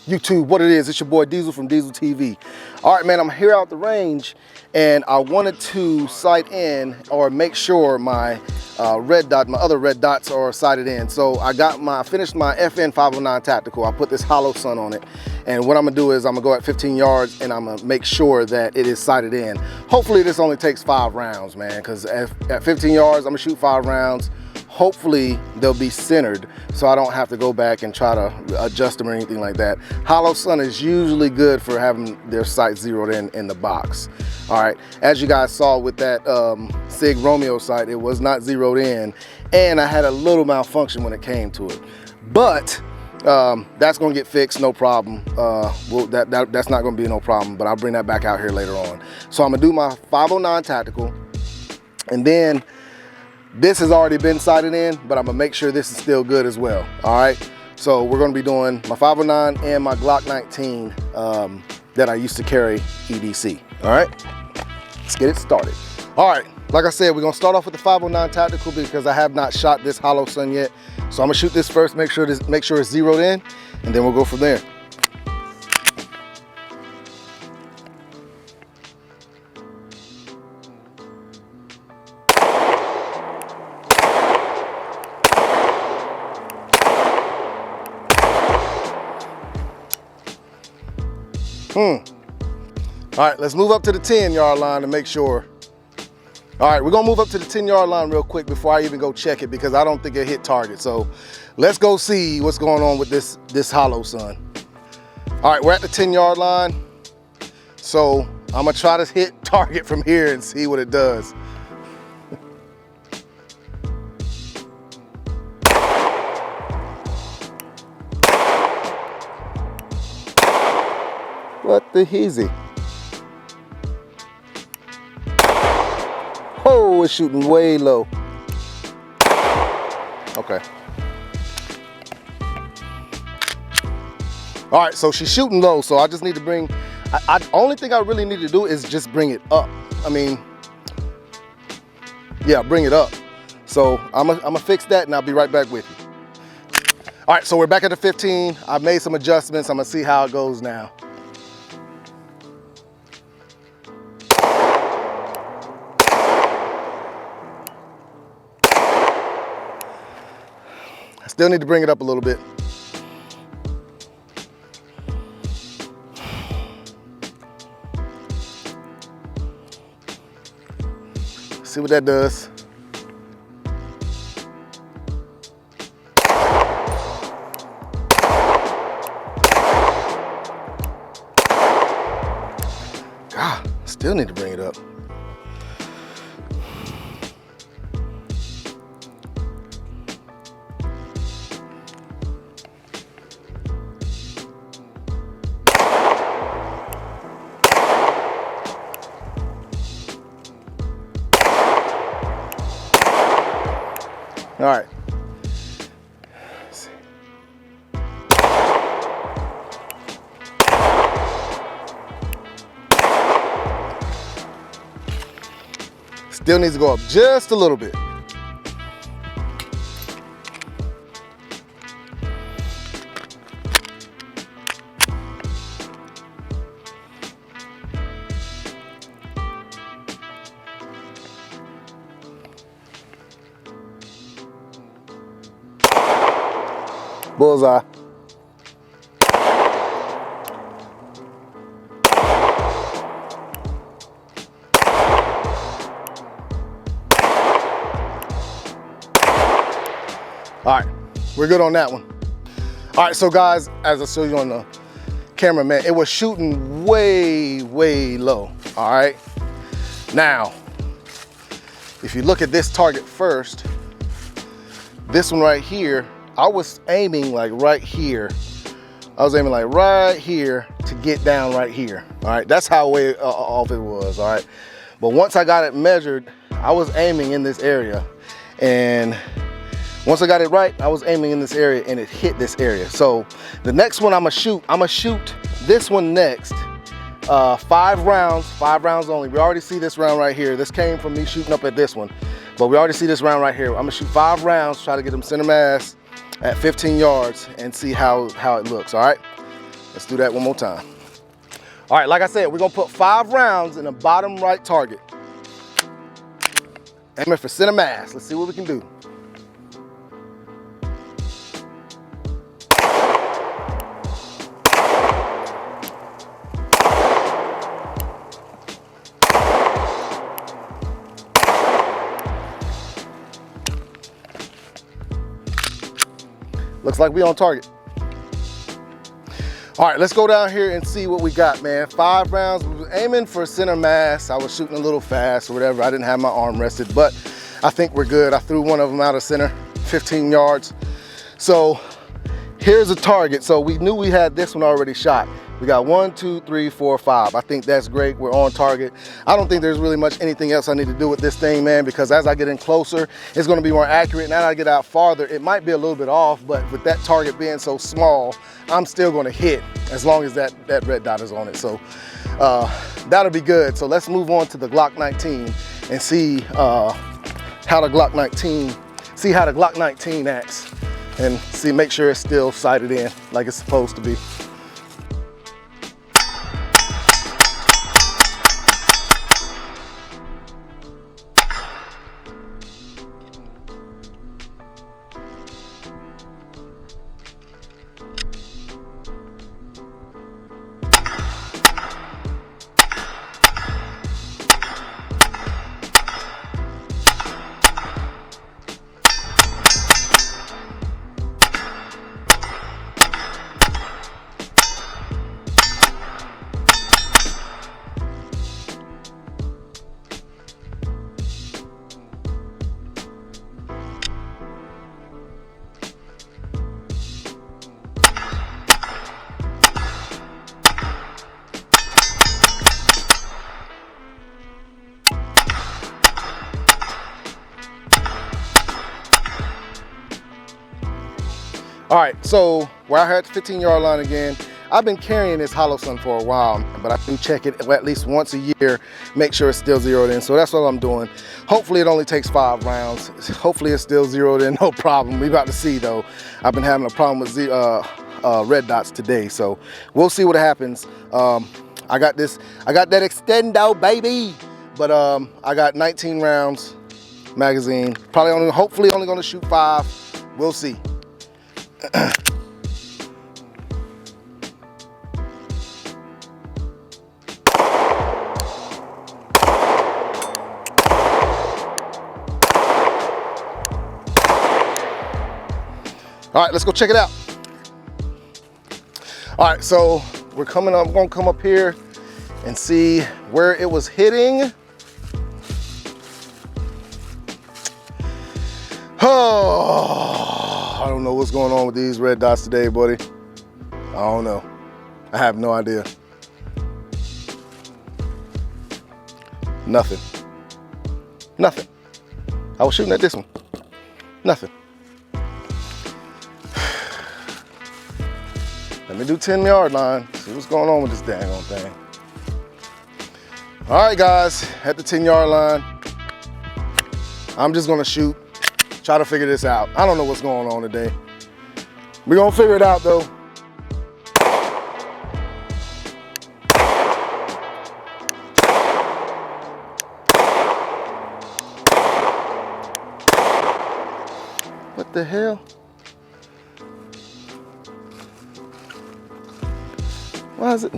YouTube, what it is, it's your boy Diesel from Diesel TV. All right, man, I'm here out the range and I wanted to sight in or make sure my other red dots are sighted in. So I finished my FN 509 tactical. I put this hollow sun on it. And what I'm gonna do is I'm gonna go at 15 yards and I'm gonna make sure that it is sighted in. Hopefully this only takes 5 rounds, man, because at 15 yards, I'm gonna shoot 5 rounds. Hopefully they'll be centered so I don't have to go back and try to adjust them or anything like that. Hollow sun is usually good for having their sights zeroed in the box. All right, as you guys saw with that SIG Romeo sight, it was not zeroed in and I had a little malfunction when it came to it. But that's gonna get fixed, no problem. That's not gonna be no problem, but I'll bring that back out here later on. So I'm gonna do my 509 tactical, and then this has already been sighted in, but I'm gonna make sure this is still good as well, all right? So we're gonna be doing my 509 and my Glock 19 that I used to carry EDC, all right? Let's get it started. All right, like I said, we're gonna start off with the 509 tactical because I have not shot this hollow sun yet. So I'm gonna shoot this first, make sure it's zeroed in, and then we'll go from there. All right, let's move up to the 10-yard line to make sure. All right, we're gonna move up to the 10-yard line real quick before I even go check it because I don't think it hit target. So let's go see what's going on with this hollow sun. All right, we're at the 10-yard line. So I'm gonna try to hit target from here and see what it does. What the heezy? Oh, it's shooting way low. Okay. All right, so she's shooting low, so I just need to bring, only thing I really need to do is just bring it up. I mean, yeah, bring it up. So I'm gonna fix that and I'll be right back with you. All right, so we're back at the 15. I've made some adjustments. I'm gonna see how it goes now. Still need to bring it up a little bit. See what that does. God, still need to bring it up. All right. Let's see. Still needs to go up just a little bit. Bullseye. All right, we're good on that one. All right, so guys, as I showed you on the camera, man, it was shooting way, way low, all right? Now, if you look at this target first, this one right here, I was aiming like right here. I was aiming like right here to get down right here. All right, that's how way off it was, all right? But once I got it measured, I was aiming in this area. And once I got it right, I was aiming in this area and it hit this area. So the next one I'm gonna shoot this one next. 5 rounds only. We already see this round right here. This came from me shooting up at this one, but we already see this round right here. I'm gonna shoot 5 rounds, try to get them center mass at 15 yards and see how it looks, all right? Let's do that one more time. All right, like I said, we're gonna put 5 rounds in the bottom right target. Aiming for center mass. Let's see what we can do. Looks like we on target. All right, let's go down here and see what we got, man. 5 rounds, we were aiming for center mass. I was shooting a little fast or whatever. I didn't have my arm rested, but I think we're good. I threw one of them out of center, 15 yards. So here's a target. So we knew we had this one already shot. We got 1, 2, 3, 4, 5. I think that's great. We're on target. I don't think there's really much anything else I need to do with this thing, man, because as I get in closer, it's gonna be more accurate. Now that I get out farther, it might be a little bit off, but with that target being so small, I'm still gonna hit as long as that red dot is on it. So that'll be good. So let's move on to the Glock 19 and see how the Glock 19 acts and see, make sure it's still sighted in like it's supposed to be. All right, so we're out here at the 15-yard line again. I've been carrying this hollow sun for a while, but I do check it at least once a year, make sure it's still zeroed in. So that's what I'm doing. Hopefully it only takes 5 rounds. Hopefully it's still zeroed in, no problem. We about to see though. I've been having a problem with red dots today, so we'll see what happens. I got that extendo, baby. But I got 19 rounds magazine. Hopefully only gonna shoot 5. We'll see. All right, let's go check it out. All right, so we're gonna come up here and see where it was hitting. Oh, I don't know what's going on with these red dots today, buddy. I don't know. I have no idea. Nothing. Nothing. I was shooting at this one. Nothing. Let me do 10-yard line, see what's going on with this dang on thing. All right, guys, at the 10-yard line, I'm just gonna shoot, try to figure this out. I don't know what's going on today. We're gonna figure it out though. What the hell? Why is it?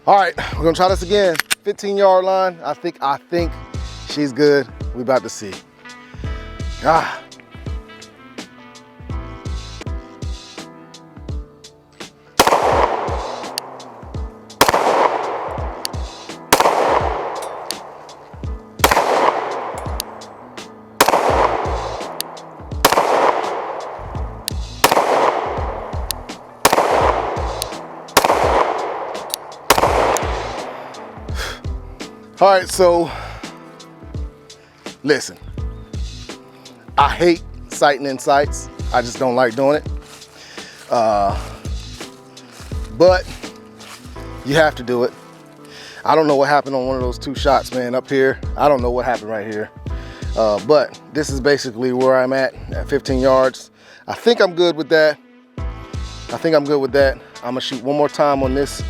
All right, we're gonna try this again. 15-yard line. I think she's good. We about to see. Ah. All right, so listen, I hate sighting in sights. I just don't like doing it. But you have to do it. I don't know what happened on one of those 2 shots, man, up here. I don't know what happened right here. But this is basically where I'm at 15 yards. I think I'm good with that. I'm gonna shoot one more time on this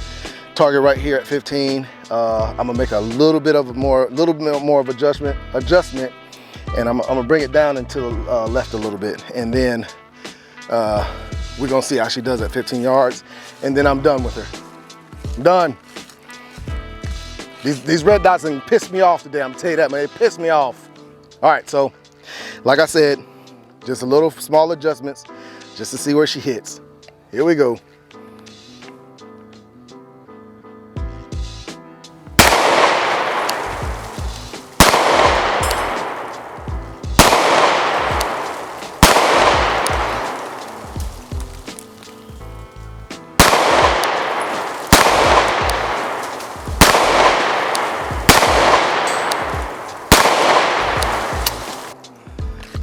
target right here at 15. I'm gonna make a little bit more of adjustment, and I'm gonna bring it down into the left a little bit, and then we're gonna see how she does at 15 yards, and then I'm done with her. I'm done. These red dots done pissed me off today. I'm gonna tell you that, man. They pissed me off. All right, so like I said, just a little small adjustments just to see where she hits. Here we go.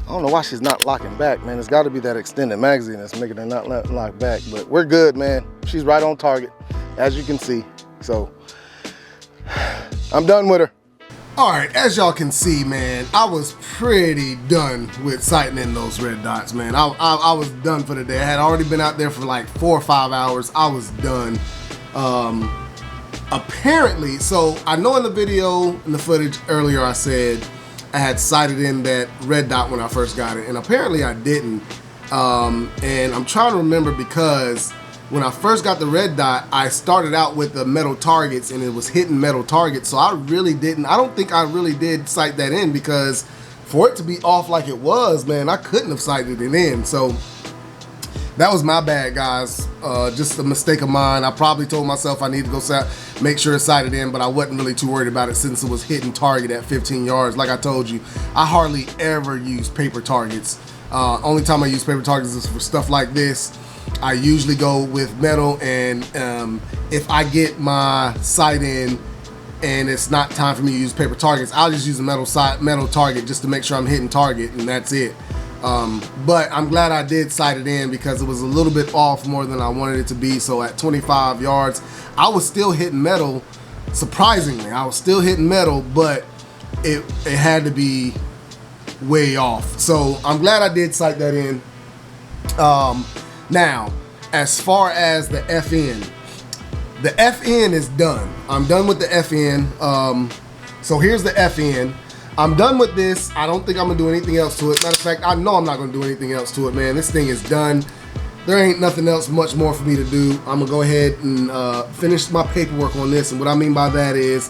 I don't know why she's not locking back, man. It's got to be that extended magazine that's making her not lock back, but we're good, man. She's right on target, as you can see. So I'm done with her. All right, as y'all can see, man, I was pretty done with sighting in those red dots, man. I was done for the day. I had already been out there for like 4 or 5 hours. I was done. Apparently, so I know in the video, in the footage earlier, I said I had sighted in that red dot when I first got it, and apparently I didn't. And I'm trying to remember, because when I first got the red dot, I started out with the metal targets and it was hitting metal targets, so I don't think I really did sight that in, because for it to be off like it was, man, I couldn't have sighted it in. So that was my bad, guys. Just a mistake of mine. I probably told myself I need to go make sure it's sighted in, but I wasn't really too worried about it since it was hitting target at 15 yards. Like I told you, I hardly ever use paper targets. Only time I use paper targets is for stuff like this. I usually go with metal, and if I get my sight in and it's not time for me to use paper targets, I'll just use a metal target just to make sure I'm hitting target, and that's it. But I'm glad I did sight it in, because it was a little bit off more than I wanted it to be. So at 25 yards, I was still hitting metal. Surprisingly, I was still hitting metal, but it had to be way off. So I'm glad I did sight that in. Now, as far as the FN is done. I'm done with the FN. So here's the FN. I'm done with this. I don't think I'm gonna do anything else to it. Matter of fact, I know I'm not gonna do anything else to it, man. This thing is done. There ain't nothing else much more for me to do. I'm gonna go ahead and finish my paperwork on this. And what I mean by that is,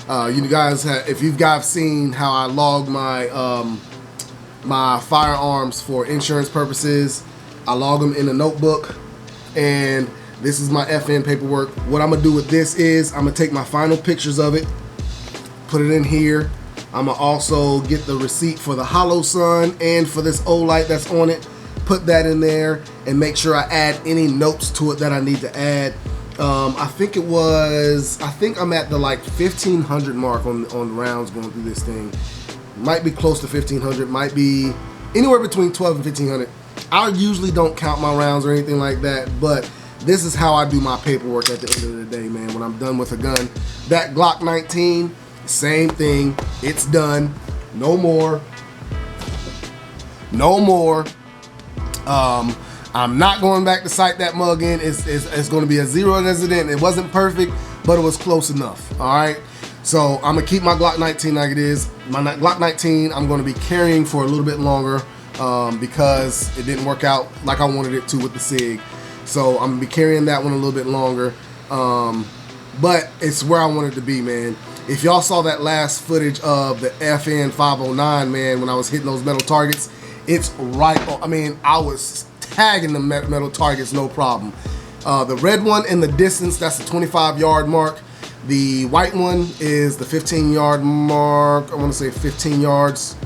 you guys, if you guys seen how I log my my firearms for insurance purposes, I log them in a notebook, and this is my FN paperwork. What I'm gonna do with this is I'm gonna take my final pictures of it, put it in here. I'm gonna also get the receipt for the hollow sun and for this Olight that's on it, put that in there, and make sure I add any notes to it that I need to add. I think I'm at the like 1,500 mark on rounds going through this thing. Might be close to 1,500, might be anywhere between 12 and 1,500. I usually don't count my rounds or anything like that, but this is how I do my paperwork at the end of the day, man, when I'm done with a gun. That Glock 19, same thing. It's done. No more. No more. I'm not going back to sight that mug in. It's going to be a 0 incident. It wasn't perfect, but it was close enough. All right. So I'm gonna keep my Glock 19 like it is. My Glock 19 I'm going to be carrying for a little bit longer because it didn't work out like I wanted it to with the SIG. So I'm gonna be carrying that one a little bit longer. But it's where I wanted to be, man. If y'all saw that last footage of the FN 509, man, when I was hitting those metal targets, it's right on. I mean, I was tagging the metal targets, no problem. The red one in the distance, that's the 25-yard mark. The white one is the 15-yard mark. I want to say 15 yards.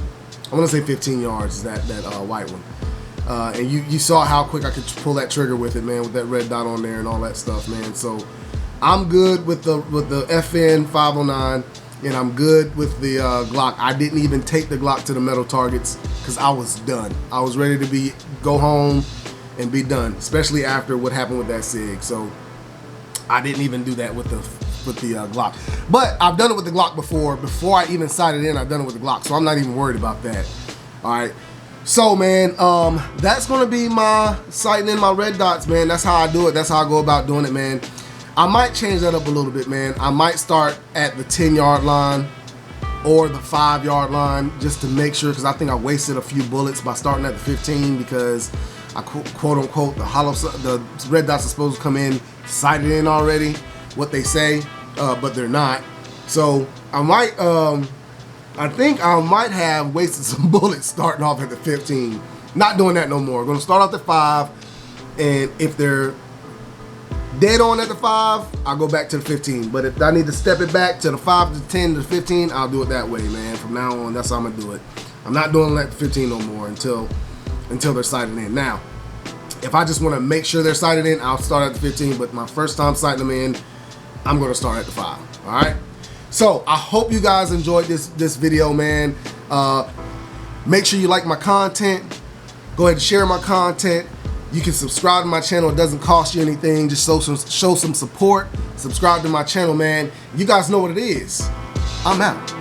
I want to say 15 yards is that white one. And you saw how quick I could pull that trigger with it, man, with that red dot on there and all that stuff, man. So I'm good with the FN 509. and I'm good with the Glock. I didn't even take the Glock to the metal targets because I was done. I was ready to go home and be done, especially after what happened with that SIG. So I didn't even do that with the Glock. But I've done it with the Glock before. Before I even sighted in, I've done it with the Glock, so I'm not even worried about that. All right. So, man, that's gonna be my sighting in my red dots, man. That's how I do it. That's how I go about doing it, man. I might change that up a little bit, man. I might start at the 10-yard line or the 5-yard line just to make sure, because I think I wasted a few bullets by starting at the 15 because I quote unquote the red dots are supposed to come in sighted in already, what they say, but they're not. So I might, I think I might have wasted some bullets starting off at the 15. Not doing that no more. I'm gonna start off at 5, and if they're dead on at the 5, I'll go back to the 15. But if I need to step it back to the 5 to the 10 to the 15, I'll do it that way, man. From now on, that's how I'm gonna do it. I'm not doing it at the 15 no more until they're sighted in. Now, if I just want to make sure they're sighted in, I'll start at the 15. But my first time sighting them in, I'm gonna start at the 5. All right. So I hope you guys enjoyed this video, man. Make sure you like my content. Go ahead and share my content. You can subscribe to my channel. It doesn't cost you anything. Just show some support. Subscribe to my channel, man. You guys know what it is. I'm out.